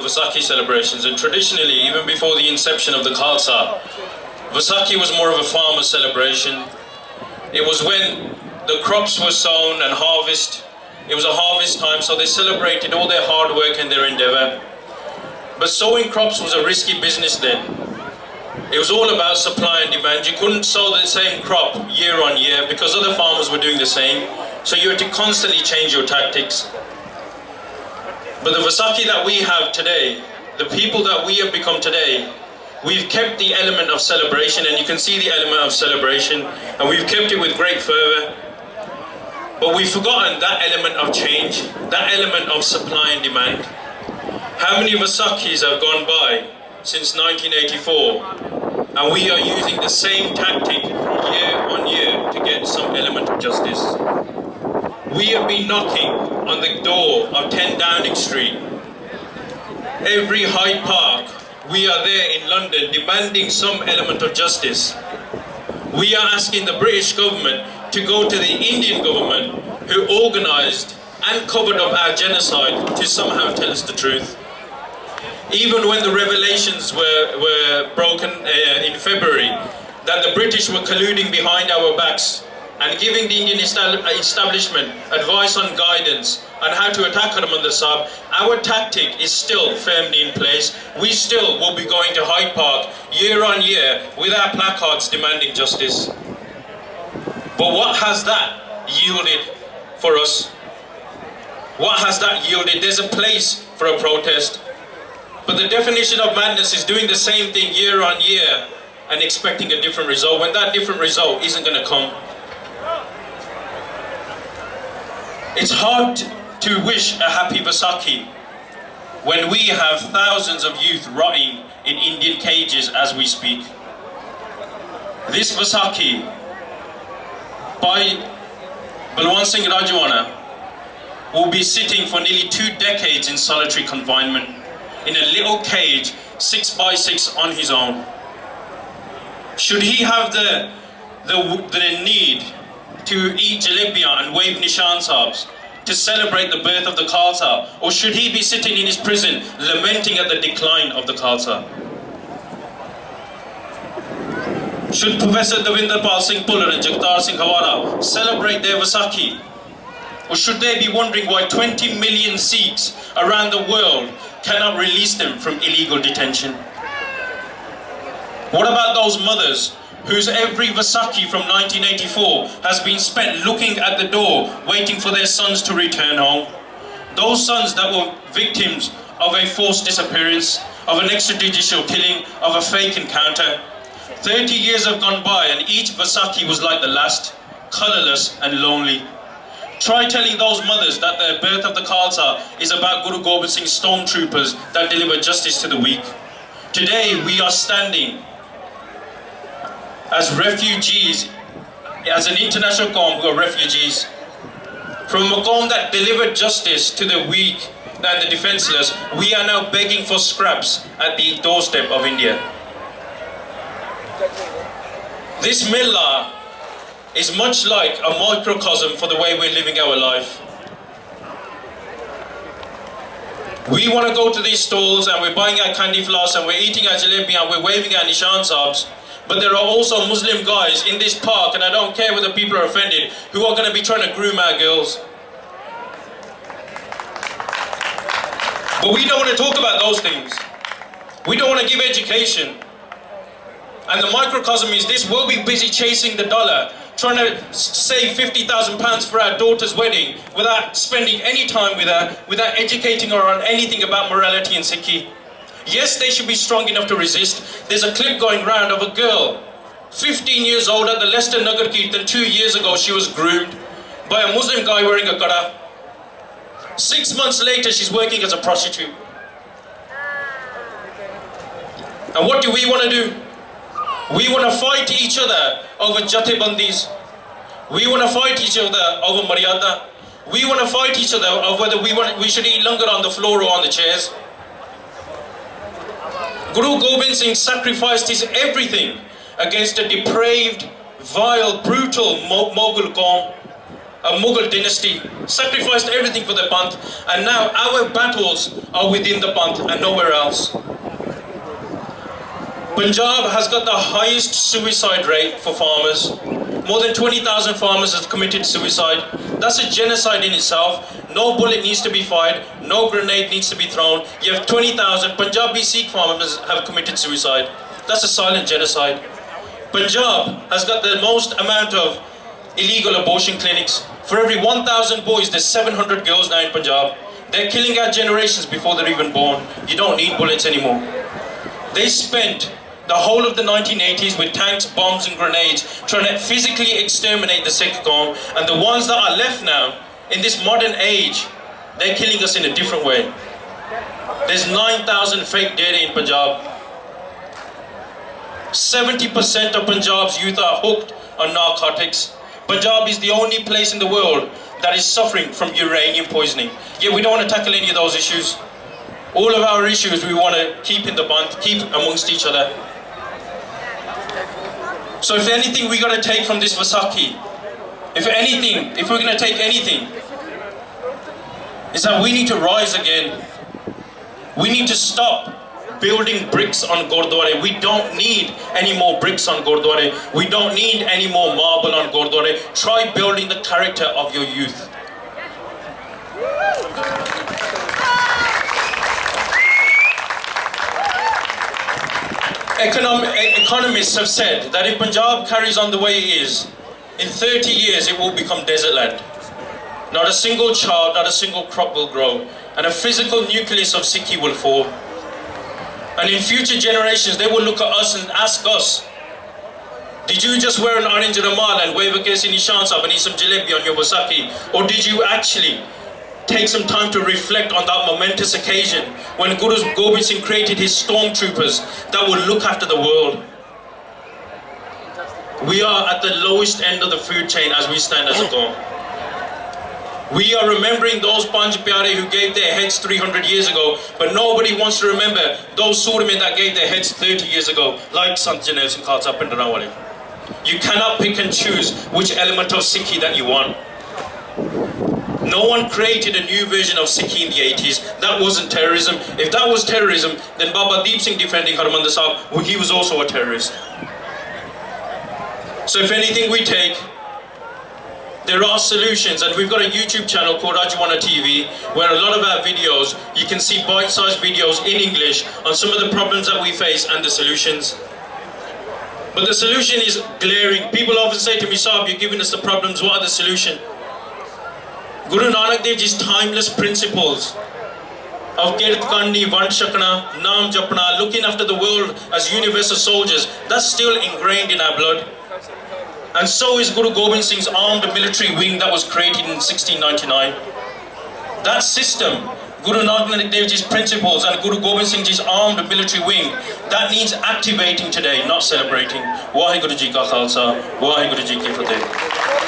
Vaisakhi celebrations, and traditionally, even before the inception of the Khalsa, Vaisakhi was more of a farmer celebration. It was when the crops were sown and harvest. It was a harvest time, so they celebrated all their hard work and their endeavor. But sowing crops was a risky business then. It was all about supply and demand. You couldn't sow the same crop year on year because other farmers were doing the same. So you had to constantly change your tactics. But the Vaisakhi that we have today, the people that we have become today, we've kept the element of celebration, and you can see the element of celebration, and we've kept it with great fervor. But we've forgotten that element of change, that element of supply and demand. How many Vaisakhis have gone by since 1984, and we are using the same tactic year on year to get some element of justice? We have been knocking on the door of 10 Downing Street. Every Hyde Park, we are there in London demanding some element of justice. We are asking the British government to go to the Indian government who organised and covered up our genocide to somehow tell us the truth. Even when the revelations were broken in February, that the British were colluding behind our backs and giving the Indian establishment advice on guidance on how to attack Harmandir Sahib, our tactic is still firmly in place. We still will be going to Hyde Park year on year with our placards demanding justice. But what has that yielded for us? What has that yielded? There's a place for a protest. But the definition of madness is doing the same thing year on year and expecting a different result when that different result isn't going to come. It's hard to wish a happy Vaisakhi when we have thousands of youth rotting in Indian cages as we speak. This Vaisakhi, Bhai Rajoana, will be sitting for nearly 2 decades in solitary confinement in a little cage 6 by 6 on his own. Should he have the need to eat jalebia and wave nishan sabs to celebrate the birth of the Khalsa, or should he be sitting in his prison lamenting at the decline of the Khalsa? Should Professor Davinder Pal Singh Puller and Jagtar Singh Hawara celebrate their Vaisakhi, or should they be wondering why 20 million Sikhs around the world cannot release them from illegal detention? What about those mothers whose every Vaisakhi from 1984 has been spent looking at the door, waiting for their sons to return home? Those sons that were victims of a forced disappearance, of an extrajudicial killing, of a fake encounter. 30 years have gone by and each Vaisakhi was like the last, colourless and lonely. Try telling those mothers that the birth of the Khalsa is about Guru Gobind Singh's stormtroopers that deliver justice to the weak. Today we are standing as refugees, as an international Qawm who are refugees. From a Qawm that delivered justice to the weak and the defenseless, we are now begging for scraps at the doorstep of India. This millah is much like a microcosm for the way we're living our life. We want to go to these stalls and we're buying our candy floss and we're eating our jalebi and we're waving our nishan sabs. But there are also Muslim guys in this park, and I don't care whether people are offended, who are going to be trying to groom our girls. But we don't want to talk about those things. We don't want to give education. And the microcosm is this: we'll be busy chasing the dollar, trying to save £50,000 for our daughter's wedding without spending any time with her, without educating her on anything about morality and Sikhi. Yes, they should be strong enough to resist. There's a clip going round of a girl, 15 years old, at the Leicester Nagar Kirtan 2 years ago. She was groomed by a Muslim guy wearing a kada. 6 months later, she's working as a prostitute. And what do we want to do? We want to fight each other over jatebandis. We want to fight each other over maryada. We want to fight each other over whether we should eat langar on the floor or on the chairs. Guru Gobind Singh sacrificed his everything against a depraved, vile, brutal Mughal Qawm. a Mughal dynasty, sacrificed everything for the Panth, and now our battles are within the Panth and nowhere else. Punjab has got the highest suicide rate for farmers. More than 20,000 farmers have committed suicide. That's a genocide in itself. No bullet needs to be fired, no grenade needs to be thrown. You have 20,000 Punjabi Sikh farmers have committed suicide. That's a silent genocide. Punjab has got the most amount of illegal abortion clinics. For every 1,000 boys, there's 700 girls now in Punjab. They're killing our generations before they're even born. You don't need bullets anymore. They spent the whole of the 1980s with tanks, bombs and grenades trying to physically exterminate the Sikh Qawm, and the ones that are left now, in this modern age, they're killing us in a different way. There's 9,000 fake dead in Punjab. 70% of Punjab's youth are hooked on narcotics. Punjab is the only place in the world that is suffering from uranium poisoning. Yet we don't want to tackle any of those issues. All of our issues we want to keep in the Panth, keep amongst each other. So if anything we got to take from this Vaisakhi, if we're going to take anything, is that we need to rise again. We need to stop building bricks on Gurdwara. We don't need any more bricks on Gurdwara. We don't need any more marble on Gurdwara. Try building the character of your youth. Economists have said that if Punjab carries on the way it is, in 30 years it will become desert land. Not a single child, not a single crop will grow, and a physical nucleus of Sikhi will fall. And in future generations, they will look at us and ask us, did you just wear an orange ramal and wave a kesi nishan sahab and eat some jalebi on your Vaisakhi? Or did you actually take some time to reflect on that momentous occasion when Guru Gobind Singh created his stormtroopers that will look after the world? We are at the lowest end of the food chain as we stand as a Qawm. We are remembering those Panj Pyare who gave their heads 300 years ago, but nobody wants to remember those Surme that gave their heads 30 years ago, like Sant Janev Singh Khalsa Pindarawale. You cannot pick and choose which element of Sikhi that you want. No one created a new version of Sikhi in the 80s. That wasn't terrorism. If that was terrorism, then Baba Deep Singh defending Harmandir Sahib, well, he was also a terrorist. So if anything we take, there are solutions, and we've got a YouTube channel called RajoanaTV where a lot of our videos, you can see bite-sized videos in English on some of the problems that we face and the solutions. But the solution is glaring. People often say to me, Sahib, you're giving us the problems, what are the solution? Guru Nanak Dev Ji's timeless principles of Kirt Karni, Vand Shakna, Naam Japna, looking after the world as universal soldiers, that's still ingrained in our blood. And so is Guru Gobind Singh's armed military wing that was created in 1699. That system, Guru Nanak Dev Ji's principles and Guru Gobind Singh Ji's armed military wing, that needs activating today, not celebrating. Vaheguru Ji Ka Khalsa, Vaheguru Ji Ki Fateh.